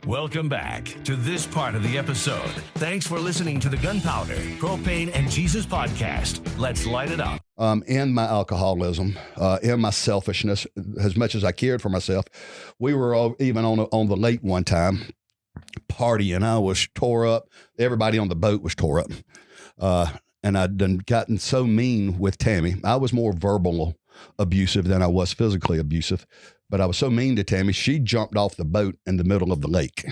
Welcome back to this part of the episode. Thanks for listening to the Gunpowder, Propane and Jesus Podcast. Let's light it up. In my alcoholism, in my selfishness, as much as I cared for myself, we were all, even on the lake one time, partying. I was tore up. Everybody on the boat was tore up. And I'd done gotten so mean with Tammy. I was more verbal abusive than I was physically abusive. But I was so mean to Tammy, she jumped off the boat in the middle of the lake.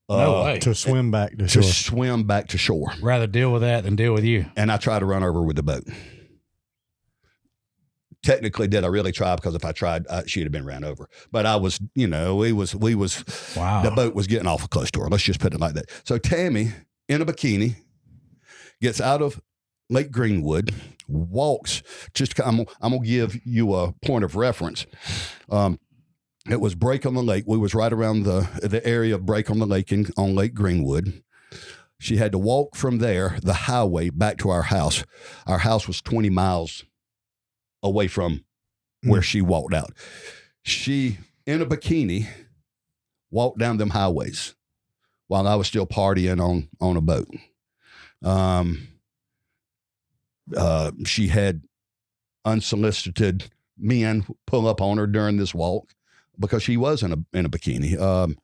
No way. To swim back to shore. To swim back to shore. Rather deal with that than deal with you. And I tried to run over with the boat. Technically, did I really try? Because if I tried, she'd have been ran over. But I was, we was, wow. The boat was getting awful close to her. Let's just put it like that. So Tammy, in a bikini, gets out of Lake Greenwood, walks, I'm going to give you a point of reference. It was Break on the Lake. We was right around the area of Break on the Lake on Lake Greenwood. She had to walk from there, the highway, back to our house. Our house was 20 miles away from where she walked out. She, in a bikini, walked down them highways while I was still partying on a boat. She had unsolicited men pull up on her during this walk because she was in a bikini.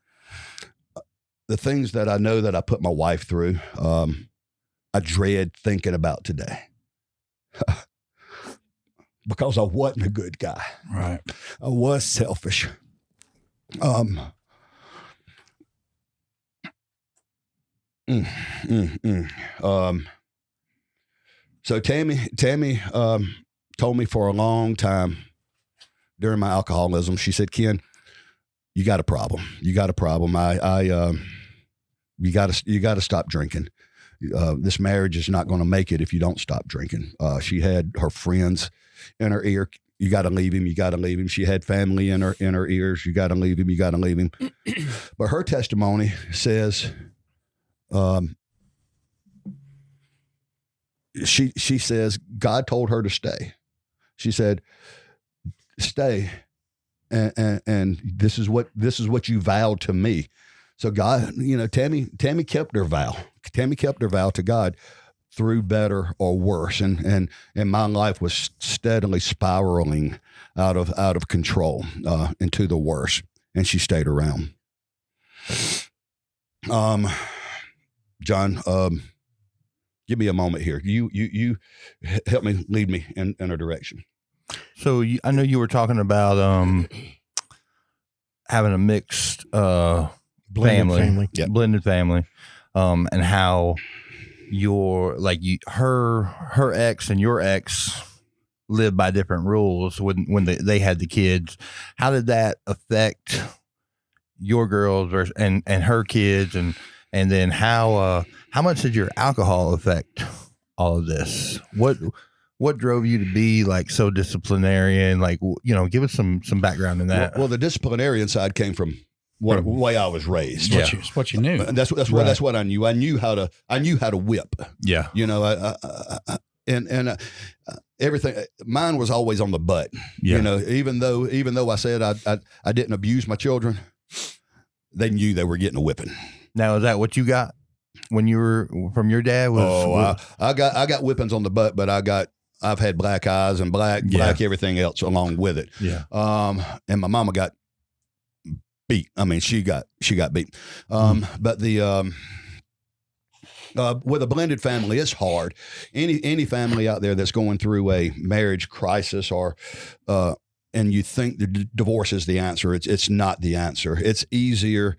The things that I know that I put my wife through, I dread thinking about today because I wasn't a good guy. Right. I was selfish. So Tammy told me for a long time during my alcoholism, she said, Ken, you got a problem. You got a problem. You got to stop drinking. This marriage is not going to make it if you don't stop drinking. She had her friends in her ear. You got to leave him. You got to leave him. She had family in her ears. You got to leave him. You got to leave him. But her testimony says, she says God told her to stay. She said, stay. And this is what you vowed to me. So God, Tammy kept her vow. Tammy kept her vow to God through better or worse. And my life was steadily spiraling out of control, into the worse. And she stayed around. John, give me a moment here. You help me, lead me in a direction. So I know you were talking about having a mixed family. Yep. Blended family, and how her ex and your ex lived by different rules when they had the kids. How did that affect your girls and her kids, and then how much did your alcohol affect all of this? What drove you to be like so disciplinarian? Like, give us some background in that. Well, the disciplinarian side came from the way I was raised. What you knew. And that's what I knew. I knew how to whip. Yeah. And everything. Mine was always on the butt. Yeah. Even though I said I didn't abuse my children, they knew they were getting a whipping. Now, is that what you got when you were from your dad? I got whippings on the butt, but I've had black eyes and black everything else along with it. Yeah. And my mama got beat. I mean, she got beat. But the with a blended family, it's hard. Any family out there that's going through a marriage crisis or and you think the divorce is the answer, it's not the answer. It's easier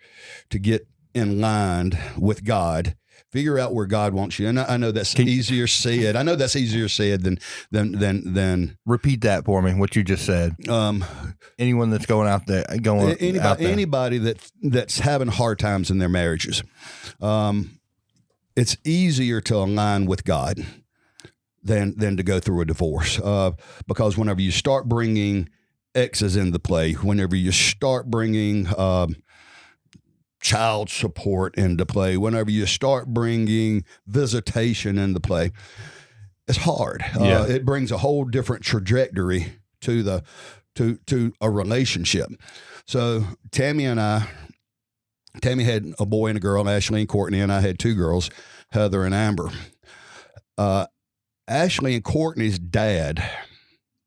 to get in line with God. Figure out where God wants you. And I know that's easier said. I know that's easier said than repeat that for me, what you just said. Anyone that's anybody that's having hard times in their marriages. It's easier to align with God than to go through a divorce. Because whenever you start bringing exes into play, whenever you start bringing, child support into play, whenever you start bringing visitation into play, it's hard. It brings a whole different trajectory to a relationship. So Tammy and I Tammy had a boy and a girl, Ashley and Courtney, and I had 2 girls, Heather and Amber. Ashley and Courtney's dad,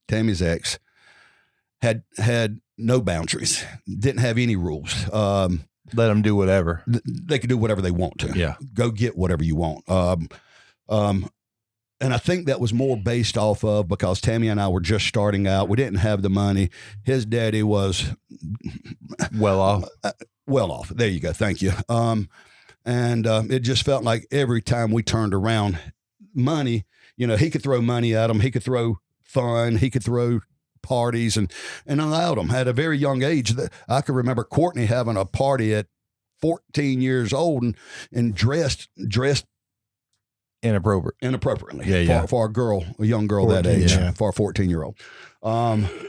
Tammy's ex, had no boundaries, didn't have any rules. Let them do whatever. They could do whatever they want to. Yeah. Go get whatever you want. And I think that was more based off of because Tammy and I were just starting out. We didn't have the money. His daddy was well off. Well off. There you go. Thank you. And it just felt like every time we turned around, money, he could throw money at them. He could throw fun. He could throw parties and allowed them. At a very young age, I can remember Courtney having a party at 14 years old and dressed inappropriately for a young girl 14, that age, for a 14-year-old.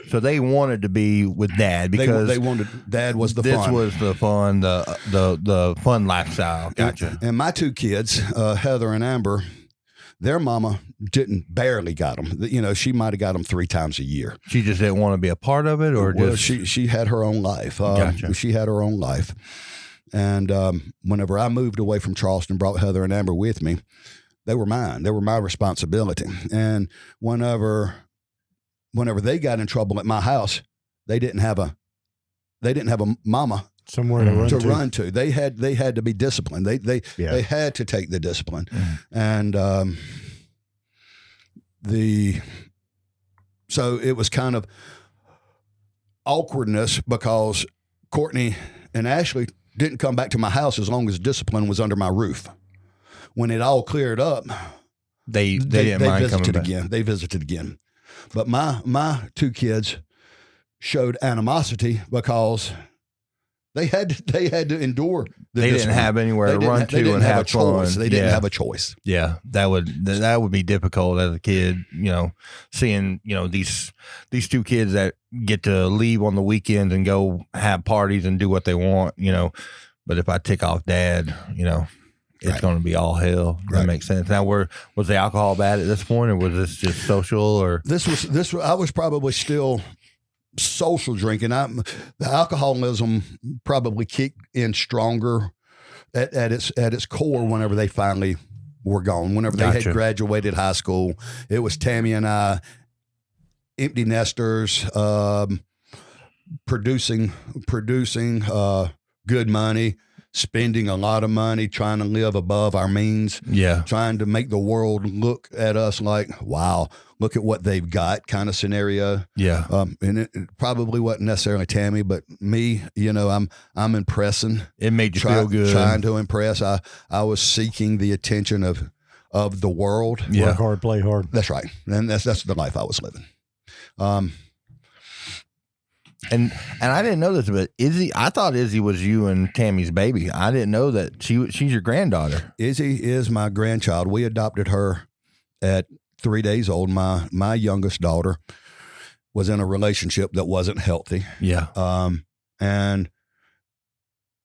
So they wanted to be with Dad because they wanted Dad was the fun. This was the fun, the fun lifestyle. Gotcha. And my 2 kids, Heather and Amber, their mama barely got them. She might have got them 3 times a year. She just didn't want to be a part of it, or just she had her own life. Gotcha. She had her own life. And whenever I moved away from Charleston, brought Heather and Amber with me, they were mine. They were my responsibility. And whenever they got in trouble at my house, they didn't have a mama somewhere to run to. They had to be disciplined. They had to take the discipline. And so it was kind of awkwardness because Courtney and Ashley didn't come back to my house as long as discipline was under my roof. When it all cleared up, they didn't mind coming back. Again. They visited again. But my 2 kids showed animosity because they had to endure the They discipline. didn't have anywhere to run to and have fun. They didn't have a choice. Yeah, that would be difficult as a kid, seeing, these 2 kids that get to leave on the weekends and go have parties and do what they want, but if I tick off Dad, it's going to be all hell. That makes sense. Now, was the alcohol bad at this point, or was this just social? Or I was probably still social drinking. The alcoholism probably kicked in stronger at its core whenever they finally were gone. Whenever they had graduated high school, it was Tammy and I, empty nesters, producing good money, spending a lot of money, trying to live above our means, trying to make the world look at us like, wow, look at what they've got kind of scenario. And it probably wasn't necessarily Tammy, but me, I'm impressing. It made you feel good. Trying to impress. I was seeking the attention of the world. Work hard, play hard. That's right. And that's the life I was living. And I didn't know this, but I thought Izzy was you and Tammy's baby. I didn't know that she's your granddaughter. Izzy is my grandchild. We adopted her at 3 days old. My youngest daughter was in a relationship that wasn't healthy. And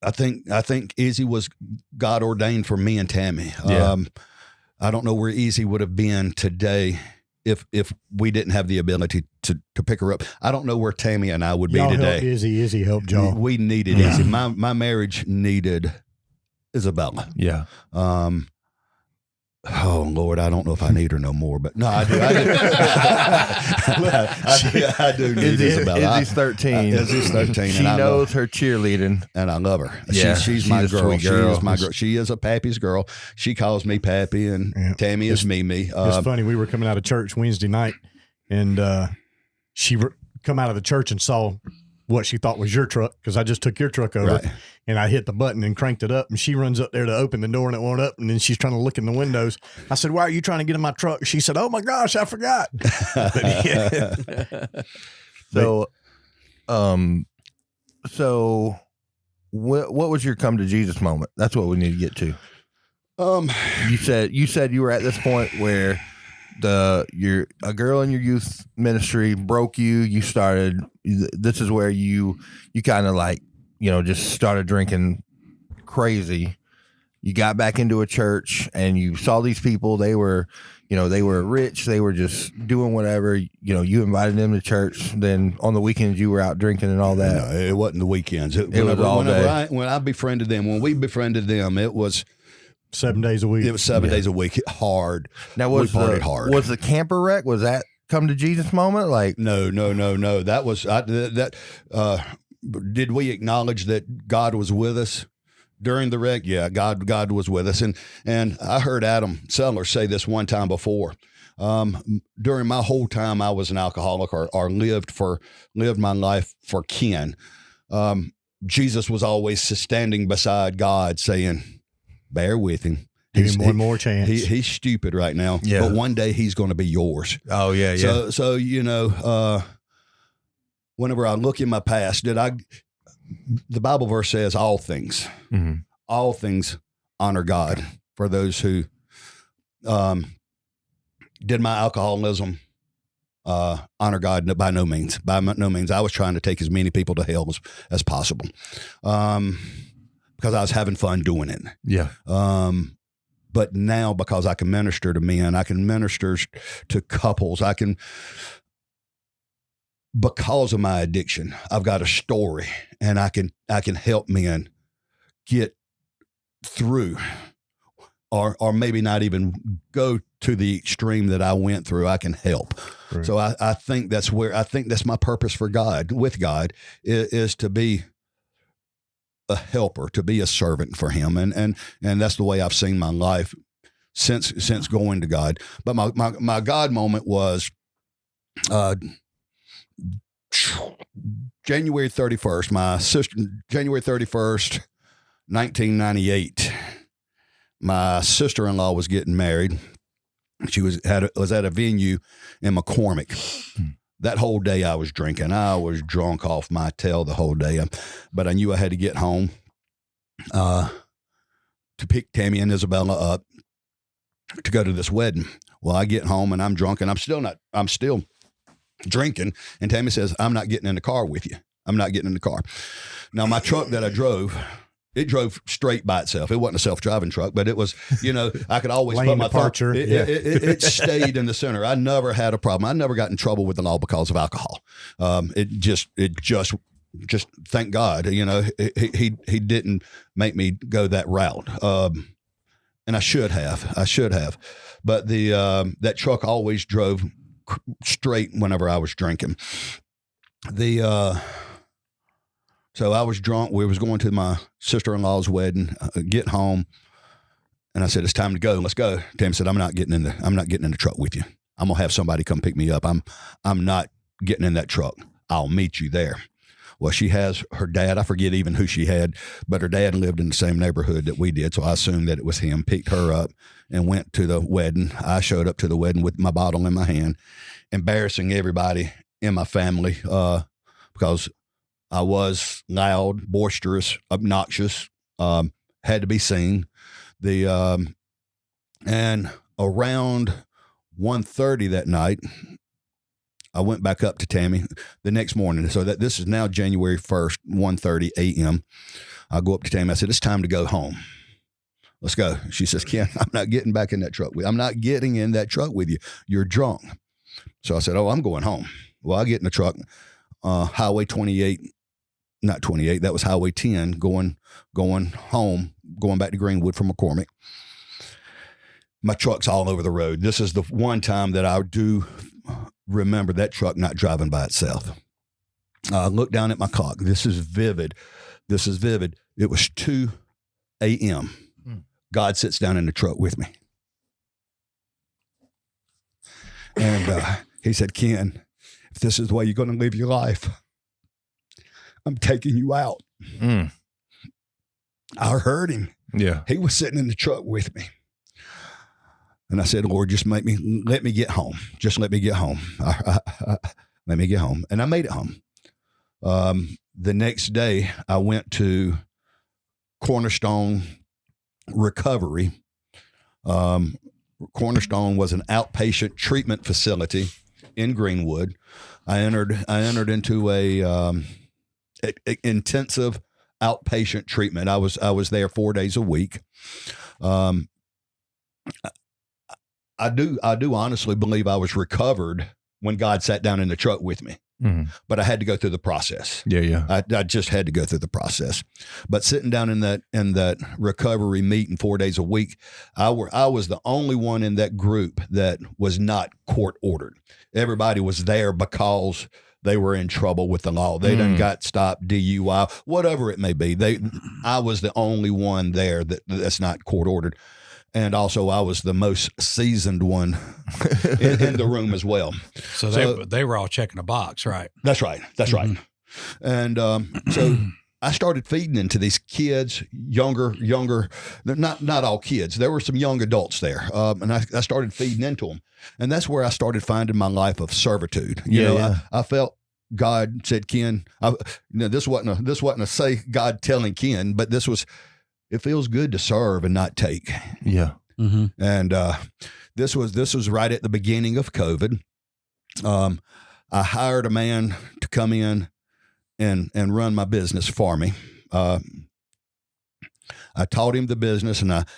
I think Izzy was God ordained for me and Tammy. I don't know where Izzy would have been today if we didn't have the ability to pick her up. I don't know where Tammy and I would be today. Izzy helped y'all. We needed Izzy. My marriage needed Isabella. Oh Lord, I don't know if I need her no more, but no, I do. I do need Isabella. Izzy's 13. Izzy's 13. She knows her cheerleading, and I love her. Yeah, she's my girl. She is my girl. She is a Pappy's girl. She calls me Pappy, and Tammy is Mimi. It's funny. We were coming out of church Wednesday night, and she come out of the church and saw what she thought was your truck, because I just took your truck over, and I hit the button and cranked it up, and she runs up there to open the door and it won't up, and then she's trying to look in the windows. I said, "Why are you trying to get in my truck?" She said, "Oh my gosh, I forgot." So what was your come to Jesus moment? That's what we need to get to. You said you were at this point where a girl in your youth ministry broke you. You started. This is where you kind of like, just started drinking crazy, you got back into a church and you saw these people. They were rich. They were just doing whatever. You invited them to church. Then on the weekends you were out drinking and all that. No, it wasn't the weekends. It was all day. When I befriended them, when we befriended them, it was 7 days a week. It was 7 days a week. Hard. Now we partied hard. Was the camper wreck? Was that come to Jesus moment? Like no. That was did we acknowledge that God was with us during the wreck? Yeah, God was with us. And I heard Adam Settler say this one time before. During my whole time I was an alcoholic or lived my life for Ken. Jesus was always standing beside God saying, bear with him. Give him one more chance. He's stupid right now, but one day he's going to be yours. Oh yeah. So whenever I look in my past, the Bible verse says all things honor God. For those who did my alcoholism honor God? By no means. I was trying to take as many people to hell as possible because I was having fun doing it. Yeah. But now, because I can minister to men, I can minister to couples, because of my addiction, I've got a story, and I can help men get through, or maybe not even go to the extreme that I went through. I can help. Right. So I think that's my purpose for God, with God, is to be a helper, to be a servant for him. And that's the way I've seen my life since going to God. But my God moment was, January 31st, January 31st, 1998, my sister-in-law was getting married. She was at a venue in McCormick. That whole day I was drinking. I was drunk off my tail the whole day, but I knew I had to get home to pick Tammy and Isabella up to go to this wedding. Well, I get home and I'm drunk, and I'm still drinking. And Tammy says, I'm not getting in the car with you. I'm not getting in the car. Now, my truck that I drove, it drove straight by itself. It wasn't a self-driving truck, but it was, I could always put my departure. It stayed in the center. I never had a problem. I never got in trouble with the law because of alcohol. It just thank God, he didn't make me go that route. And I should have, but that truck always drove straight whenever I was drinking. So I was drunk. We was going to my sister-in-law's wedding, get home. And I said, it's time to go. Let's go. Tammy said, I'm not getting in the truck with you. I'm going to have somebody come pick me up. I'm not getting in that truck. I'll meet you there. Well, she has her dad. I forget even who she had, but her dad lived in the same neighborhood that we did. So I assumed that it was him, picked her up and went to the wedding. I showed up to the wedding with my bottle in my hand, embarrassing everybody in my family, because I was loud, boisterous, obnoxious, had to be seen. And around 1:30 that night, I went back up to Tammy the next morning. So that this is now January 1st, 1:30 a.m. I go up to Tammy. I said, it's time to go home. Let's go. She says, Ken, I'm not getting back in that truck with you. I'm not getting in that truck with you. You're drunk. So I said, oh, I'm going home. Well, I get in the truck, Highway 28, not 28. That was Highway 10 going home, going back to Greenwood from McCormick. My truck's all over the road. This is the one time that I do remember that truck not driving by itself. I look down at my clock. This is vivid. It was 2 a.m. God sits down in the truck with me. And he said, Ken, if this is the way you're going to live your life, I'm taking you out. I heard him. Yeah. He was sitting in the truck with me. And I said, Lord, just let me get home. Just let me get home. Let me get home. And I made it home. The next day, I went to Cornerstone Recovery. Cornerstone was an outpatient treatment facility in Greenwood. I entered into a intensive outpatient treatment. I was there 4 days a week. I do honestly believe I was recovered when God sat down in the truck with me. Mm-hmm. But I had to go through the process. Yeah. I just had to go through the process. But sitting down in that recovery meeting 4 days a week, I was the only one in that group that was not court ordered. Everybody was there because they were in trouble with the law. They done got stopped, DUI, whatever it may be. I was the only one there that's not court ordered. And also, I was the most seasoned one in the room as well. So they were all checking a box, right? That's right. That's right. And so I started feeding into these kids, younger. Not all kids. There were some young adults there, and I started feeding into them. And that's where I started finding my life of servitude. I felt God said, Ken. This wasn't a say God telling Ken, but this was. It feels good to serve and not take. Yeah. Mm-hmm. And this was right at the beginning of COVID. I hired a man to come in and run my business for me. I taught him the business, and at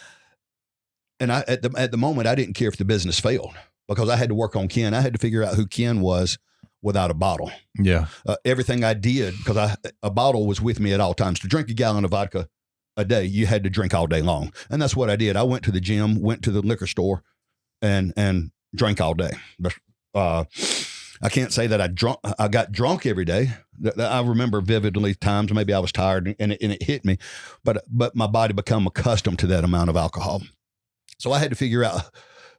the moment I didn't care if the business failed because I had to work on Ken. I had to figure out who Ken was without a bottle. Yeah. Everything I did, because a bottle was with me at all times. To drink a gallon of vodka a day, you had to drink all day long. And that's what I did. I went to the gym, went to the liquor store, and drank all day. I can't say that I got drunk every day. I remember vividly times maybe I was tired and it hit me, but my body became accustomed to that amount of alcohol. So I had to figure out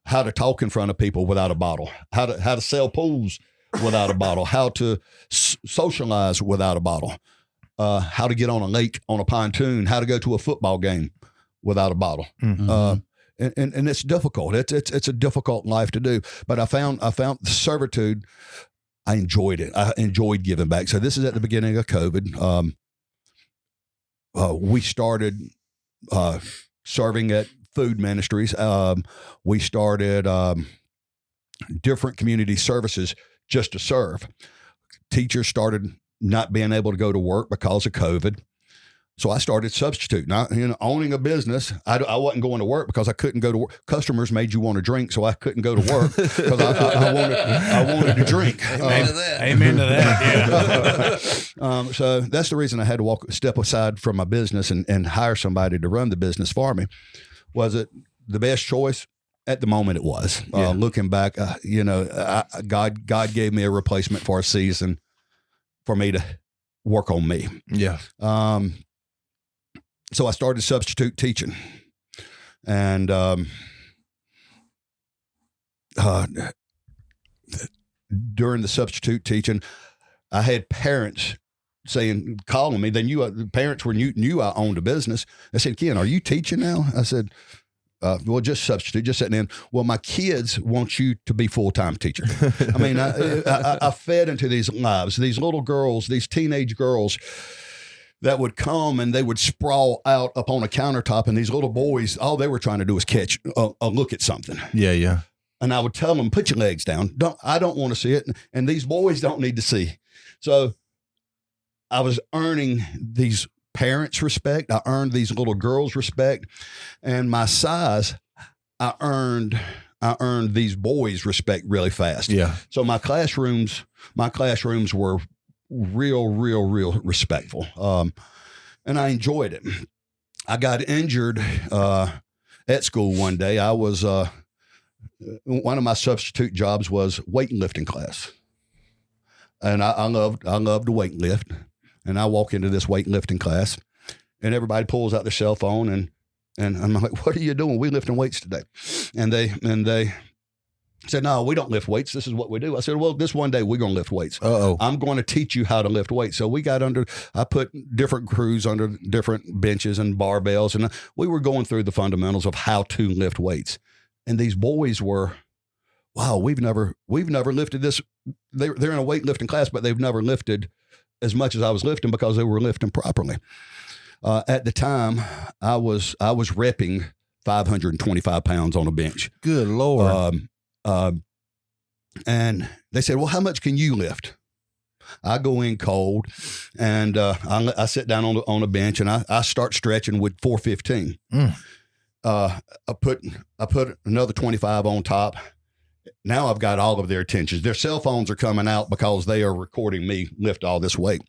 how to talk in front of people without a bottle, how to sell pools without a bottle, how to socialize without a bottle. How to get on a lake on a pontoon, how to go to a football game without a bottle. Mm-hmm. And it's difficult. It's a difficult life to do, but I found the servitude. I enjoyed it. I enjoyed giving back. So this is at the beginning of COVID. We started, serving at food ministries. We started, different community services just to serve. Teachers started not being able to go to work because of COVID. So I started substituting. Owning a business, I wasn't going to work because I couldn't go to work. Customers made you want to drink, so I couldn't go to work because I wanted to drink. Amen to that. Amen to that. Yeah. So that's the reason I had to step aside from my business and hire somebody to run the business for me. Was it the best choice? At the moment, it was. Looking back, God gave me a replacement for a season for me to work on me. Yeah. So I started substitute teaching, and during the substitute teaching, I had parents calling me. They knew the parents knew I owned a business. They said, "Ken, are you teaching now?" I said, well, just substitute, just sitting in. Well, my kids want you to be full-time teacher. I mean, I fed into these lives, these little girls, these teenage girls that would come and they would sprawl out up on a countertop, and these little boys, all they were trying to do was catch a look at something. Yeah, yeah. And I would tell them, put your legs down. I don't want to see it. And these boys don't need to see. So I was earning these parents' respect. I earned these little girls' respect, and my size, I earned these boys' respect really fast. Yeah. So my classrooms were real respectful. And I enjoyed it. I got injured at school one day. I was one of my substitute jobs was weightlifting class, and I loved to weight lift. And I walk into this weightlifting class, and everybody pulls out their cell phone, and I'm like, "What are you doing? We lifting weights today?" And they said, "No, we don't lift weights. This is what we do." I said, "Well, this one day we're going to lift weights. I'm going to teach you how to lift weights." So I put different crews under different benches and barbells, and we were going through the fundamentals of how to lift weights. And these boys were, wow, we've never lifted this. They're in a weightlifting class, but they've never lifted as much as I was lifting because they were lifting properly. At the time, I was repping 525 pounds on a bench. Good Lord. And they said, "Well, how much can you lift?" I go in cold, and I sit down on the bench, and I start stretching with 415. I put another 25 on top. Now I've got all of their attention. Their cell phones are coming out because they are recording me lift all this weight.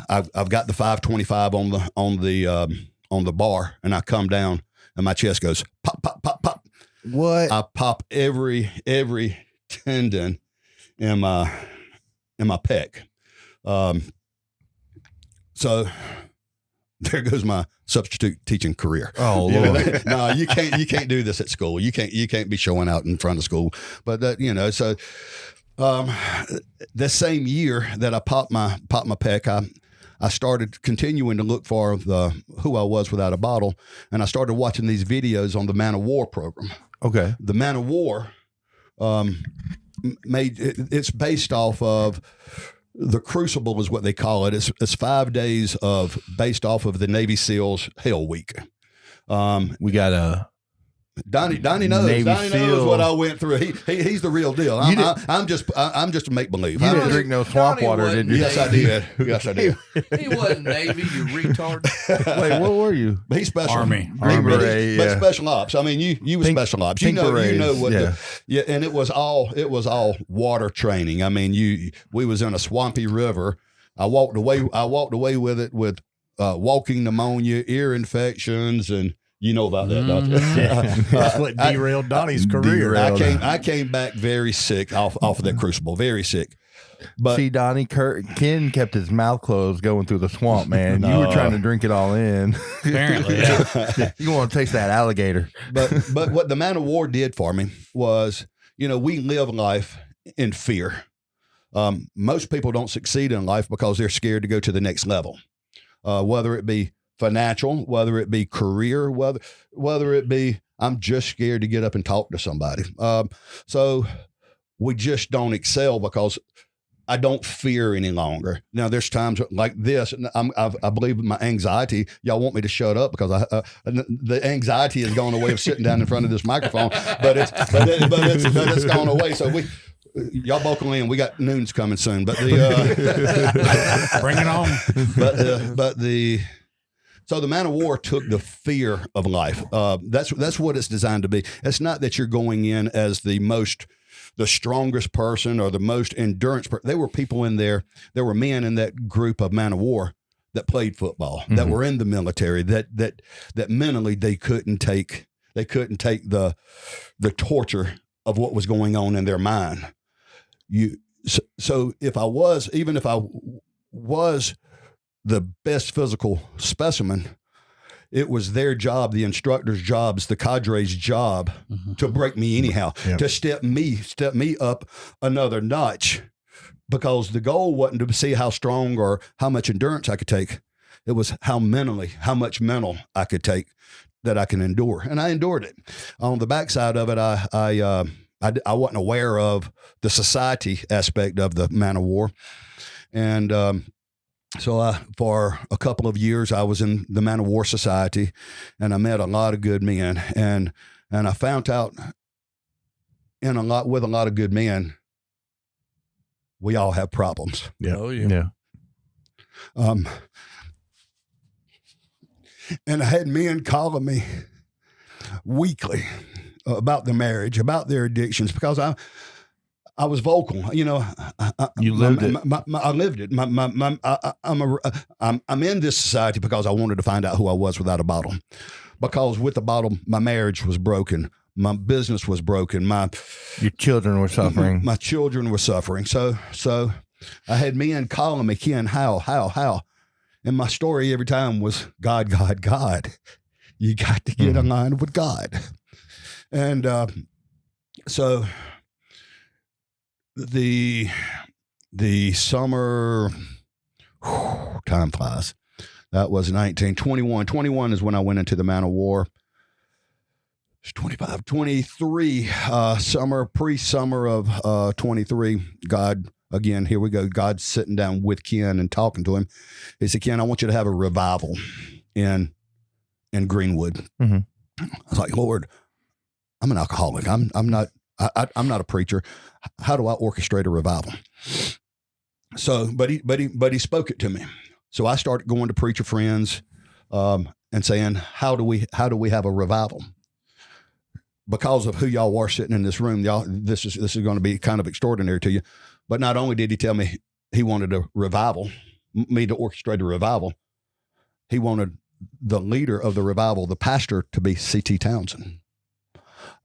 I've got the 525 on the bar, and I come down, and my chest goes pop, pop, pop, pop. What? I pop every tendon in my pec. So there goes my substitute teaching career. Oh, Lord. No, you can't do this at school. You can't be showing out in front of school. But that, so the same year that I popped my pec, I started continuing to look for who I was without a bottle, and I started watching these videos on the Man of War program. Okay. The Man of War it's based off of the Crucible is what they call it. It's 5 days based off of the Navy SEALs Hell Week. We got Donnie knows. Navy Donnie knows SEAL. what I went through. He's the real deal. I'm just a make believe. You didn't drink no swamp Donnie water, did you? Yes, I did. Yes, I did. He wasn't Navy, you retard. Wait, what were you? He's special. Army. Green But Beret, but yeah. special ops. I mean, you were Pink- special ops. Pink You know Berets, what? yeah. And it was all water training. I mean, we was in a swampy river. I walked away with it with walking pneumonia, ear infections, and you know about that, don't you? That's what derailed Donnie's career. I came back very sick off of that Crucible, very sick. But See, Donnie, Ken kept his mouth closed going through the swamp, man. You were trying to drink it all in. Apparently, yeah. You want to taste that alligator. but what the Man of War did for me was, we live life in fear. Most people don't succeed in life because they're scared to go to the next level, whether it be financial, whether it be career, whether it be I'm just scared to get up and talk to somebody. So we just don't excel because I don't fear any longer. Now there's times like this, and I believe my anxiety. Y'all want me to shut up because the anxiety has gone away of sitting down in front of this microphone, but it's gone away. So y'all buckle in. We got noons coming soon, but Bring it on. So the Man of War took the fear of life. That's what it's designed to be. It's not that you're going in as the strongest person or the most endurance person. There were people in there. There were men in that group of Man of War that played football, that were in the military, that mentally they couldn't take the torture of what was going on in their mind. So if I was the best physical specimen, it was their job, the instructor's jobs, the cadre's job to break me anyhow, to step me up another notch, because the goal wasn't to see how strong or how much endurance I could take. It was how much mental I could take that I can endure. And I endured it. On the backside of it, I wasn't aware of the society aspect of the Man of War. And, so for a couple of years, I was in the Man of War Society, and I met a lot of good men, and I found out with a lot of good men, we all have problems. Yeah. Oh, yeah. And I had men calling me weekly about the marriage, about their addictions, because I was vocal. You lived it. I lived it. I'm in this society because I wanted to find out who I was without a bottle. Because with the bottle, my marriage was broken. My business was broken. Your children were suffering. My children were suffering. So I had men calling me, Ken, how? And my story every time was God. You got to get in line with God. And so the summer, time flies. That was 1921. 21 is when I went into the Man of War. It's 25, 23, pre-summer of 23. God, again, here we go. God's sitting down with Ken and talking to him. He said, Ken, I want you to have a revival in Greenwood. I was like, Lord, I'm an alcoholic. I'm not a preacher. How do I orchestrate a revival? So, but he spoke it to me. So I started going to preacher friends, and saying, how do we have a revival? Because of who y'all are sitting in this room, y'all, this is going to be kind of extraordinary to you. But not only did he tell me he wanted a revival, me to orchestrate a revival, he wanted the leader of the revival, the pastor, to be C.T. Townsend.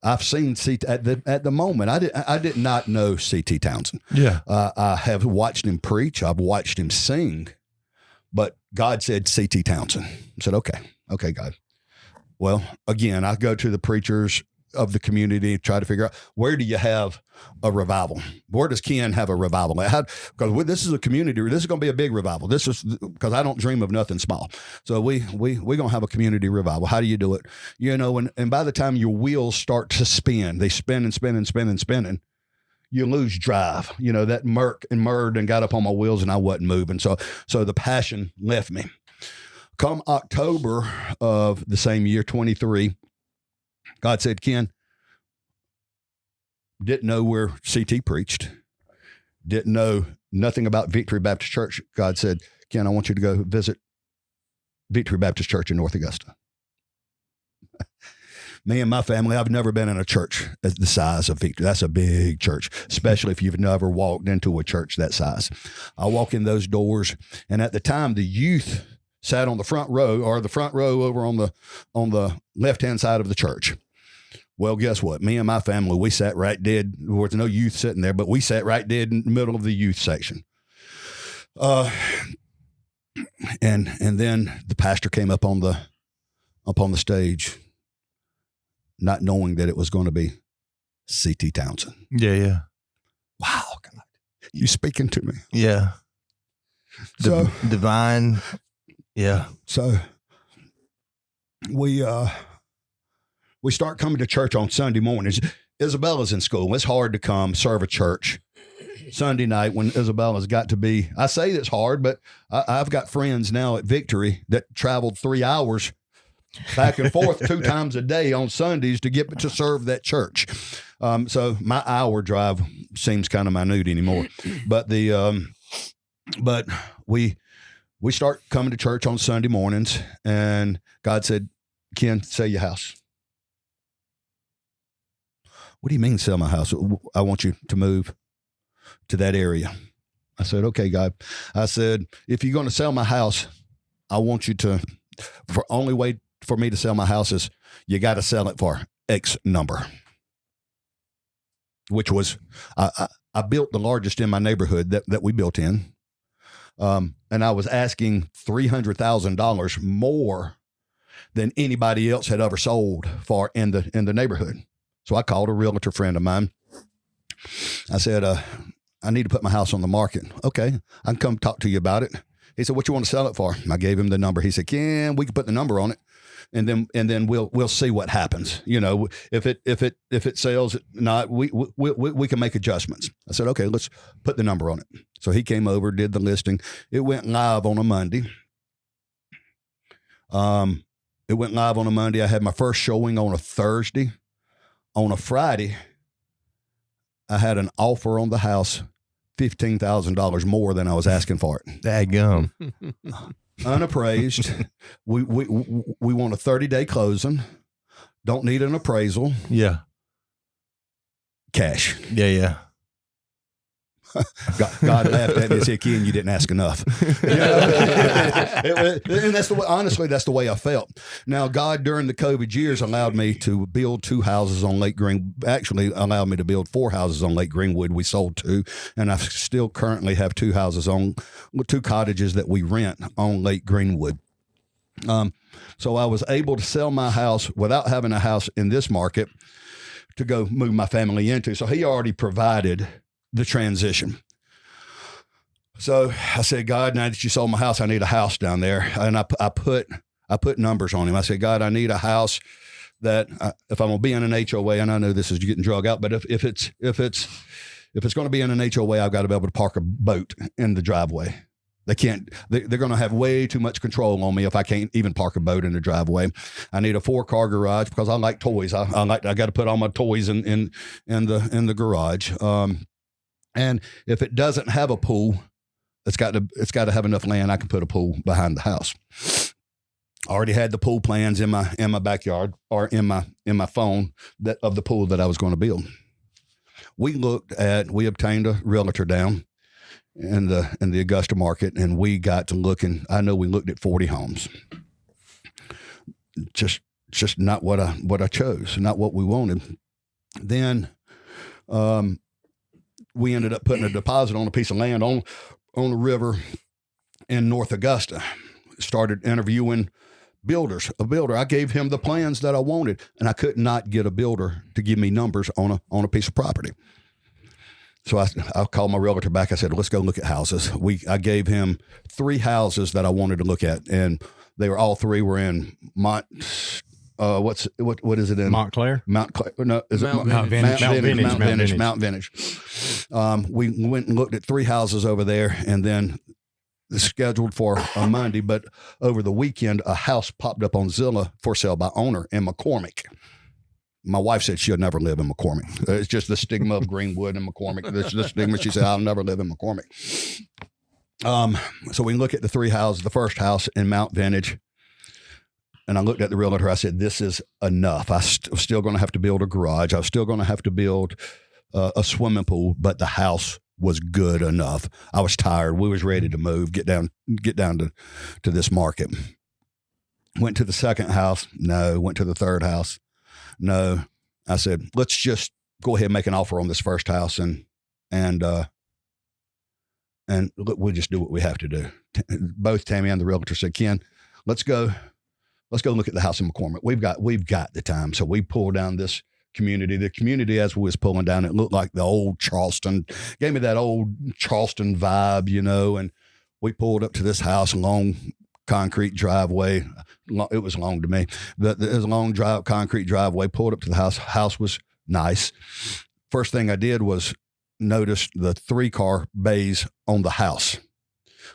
I've seen C.T. at the moment. I did not know C.T. Townsend. Yeah. I have watched him preach. I've watched him sing, but God said C.T. Townsend. I said, okay, God. Well, again, I go to the preachers of the community, try to figure out, where do you have a revival? Where does Ken have a revival? Because this is a community. This is going to be a big revival. This is because I don't dream of nothing small. So we're going to have a community revival. How do you do it? And by the time your wheels start to spin, they spin and spin and spin and spinning, you lose drive. That murk and murred and got up on my wheels and I wasn't moving. So the passion left me. Come October of the same year, 23, God said, Ken, didn't know where CT preached, didn't know nothing about Victory Baptist Church. God said, Ken, I want you to go visit Victory Baptist Church in North Augusta. Me and my family, I've never been in a church the size of Victory. That's a big church, especially if you've never walked into a church that size. I walk in those doors, and at the time, the youth sat on the front row, or the front row over on the left-hand side of the church. Well, guess what? Me and my family, we sat right dead. There was no youth sitting there, but we sat right dead in the middle of the youth section. And then the pastor came up on the stage, not knowing that it was going to be C.T. Townsend. Yeah. Wow, God, you speaking to me? Yeah. So divine. Yeah. So we start coming to church on Sunday mornings. Isabella's in school. It's hard to come serve a church Sunday night when Isabella's got to be. I say it's hard, but I've got friends now at Victory that traveled 3 hours back and forth 2 times a day on Sundays to get to serve that church. So my hour drive seems kind of minute anymore. But but we start coming to church on Sunday mornings, and God said, Ken, sell your house. What do you mean sell my house? I want you to move to that area. I said, okay, God. I said, if you're going to sell my house, I want you to, for only way for me to sell my house is you got to sell it for X number, which was, I built the largest in my neighborhood that we built in. And I was asking $300,000 more than anybody else had ever sold for in the neighborhood. So I called a realtor friend of mine. I said, I need to put my house on the market. Okay, I can come talk to you about it. He said, what you want to sell it for? I gave him the number. He said, Ken, we can put the number on it, and then we'll see what happens. If it sells, not we can make adjustments. I said, okay, let's put the number on it. So he came over, did the listing. It went live on a Monday. I had my first showing on a Thursday. On a Friday, I had an offer on the house, $15,000 more than I was asking for it. Dadgum. Unappraised. We want a 30-day closing. Don't need an appraisal. Yeah. Cash. Yeah. God laughed at me and said, Ken, you didn't ask enough. And that's the way, honestly, that's the way I felt. Now, God, during the COVID years, allowed me to build 2 houses on Lake Green. Actually, allowed me to build 4 houses on Lake Greenwood. We sold 2, and I still currently have 2 cottages that we rent on Lake Greenwood. So I was able to sell my house without having a house in this market to go move my family into. So he already provided the transition. So I said, God, now that you sold my house, I need a house down there. And I put numbers on him. I said, God, I need a house that if I'm going to be in an HOA, and I know this is getting drug out, but if it's going to be in an HOA, I've got to be able to park a boat in the driveway. They're going to have way too much control on me if I can't even park a boat in the driveway. I need a 4-car garage because I like toys. I got to put all my toys in the garage. And if it doesn't have a pool, it's got to have enough land I can put a pool behind the house. I already had the pool plans in my backyard or in my phone of the pool that I was going to build. We obtained a realtor down in the Augusta market, and we got to looking. I know we looked at 40 homes. Just not what I chose, not what we wanted. Then we ended up putting a deposit on a piece of land on the river in North Augusta. Started interviewing a builder. I gave him the plans that I wanted, and I could not get a builder to give me numbers on a piece of property. So I called my realtor back. I said, let's go look at houses. I gave him 3 houses that I wanted to look at, and all 3 were in what is it in Montclair? Mount Vintage. We went and looked at 3 houses over there, and then scheduled for a Monday, but over the weekend, a house popped up on Zillow for sale by owner in McCormick. My wife said she'll never live in McCormick. It's just the stigma of Greenwood and McCormick. This the stigma. She said, I'll never live in McCormick. So we look at the 3 houses, the first house in Mount Vintage, and I looked at the realtor. I said, this is enough. I was still going to have to build a garage. I was still going to have to build a swimming pool, but the house was good enough. I was tired. We was ready to move, get down to this market. Went to the second house. No. Went to the third house. No. I said, let's just go ahead and make an offer on this first house and we'll just do what we have to do. Both Tammy and the realtor said, Ken, let's go look at the house in McCormick. We've got the time. So we pulled down this community. The community, as we was pulling down, it looked like the old Charleston, gave me that old Charleston vibe, and we pulled up to this house, long concrete driveway. It was long to me. It was a long concrete driveway, pulled up to the house. House was nice. First thing I did was notice the 3-car bays on the house.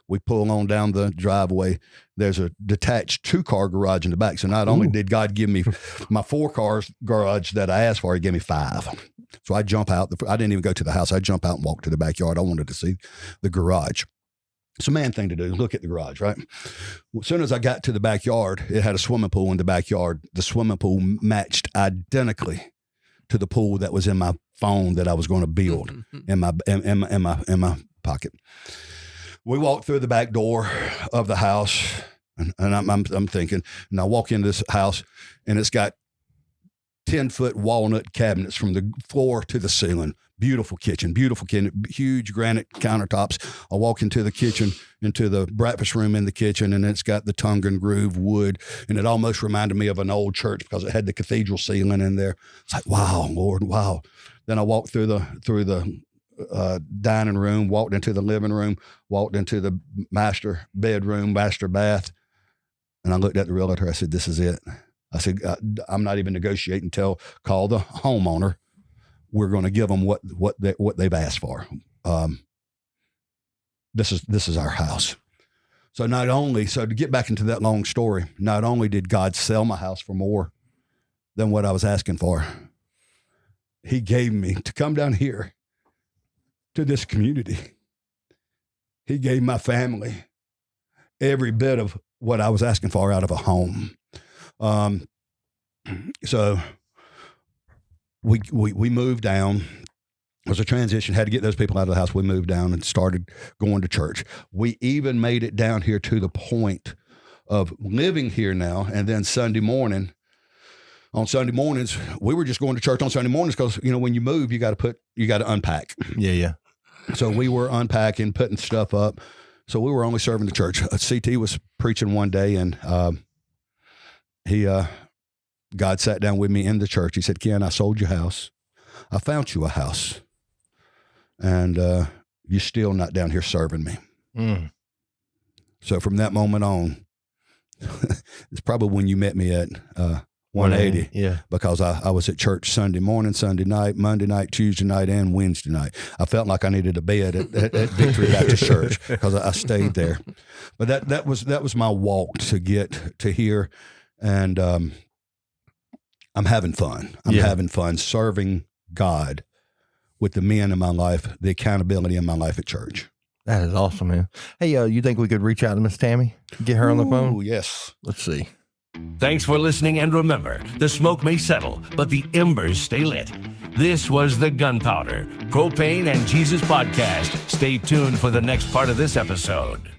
We pull on down the driveway. There's a detached 2-car garage in the back. So not only did God give me my 4-car garage that I asked for, he gave me 5. So I jump out. I didn't even go to the house. I jump out and walk to the backyard. I wanted to see the garage. It's a man thing to do. Look at the garage, right? As soon as I got to the backyard, it had a swimming pool in the backyard. The swimming pool matched identically to the pool that was in my phone that I was going to build in my pocket. We walked through the back door of the house, and I'm thinking, and I walk into this house, and it's got 10-foot walnut cabinets from the floor to the ceiling. Beautiful kitchen, huge granite countertops. I walk into the kitchen, into the breakfast room in the kitchen, and it's got the tongue and groove wood, and it almost reminded me of an old church because it had the cathedral ceiling in there. It's like, wow, Lord, wow. Then I walked through the dining room, walked into the living room, walked into the master bedroom, master bath, and I looked at the realtor. I said, "This is it." I said, "I'm not even negotiating. Call the homeowner. We're going to give them what they've asked for. This is our house." So to get back into that long story, not only did God sell my house for more than what I was asking for, he gave me to come down here to this community. He gave my family every bit of what I was asking for out of a home. So we moved down. It was a transition, had to get those people out of the house. We moved down and started going to church. We even made it down here to the point of living here now. And then on Sunday mornings, we were just going to church on Sunday mornings because, when you move, you got to unpack. Yeah. So we were unpacking, putting stuff up. So we were only serving the church. CT was preaching one day, and God sat down with me in the church. He said, "Ken, I sold your house. I found you a house, and you're still not down here serving me." So from that moment on, it's probably when you met me at 180. Yeah. Because I was at church Sunday morning, Sunday night, Monday night, Tuesday night, and Wednesday night. I felt like I needed a bed at Victory Baptist Church because I stayed there. But that was my walk to get to here, and I'm having fun. I'm having fun serving God with the men in my life, the accountability in my life at church. That is awesome, man. Hey, you think we could reach out to Miss Tammy? Get her on the phone? Oh, yes. Let's see. Thanks for listening, and remember, the smoke may settle, but the embers stay lit. This was the Gunpowder, Propane and Jesus Podcast. Stay tuned for the next part of this episode.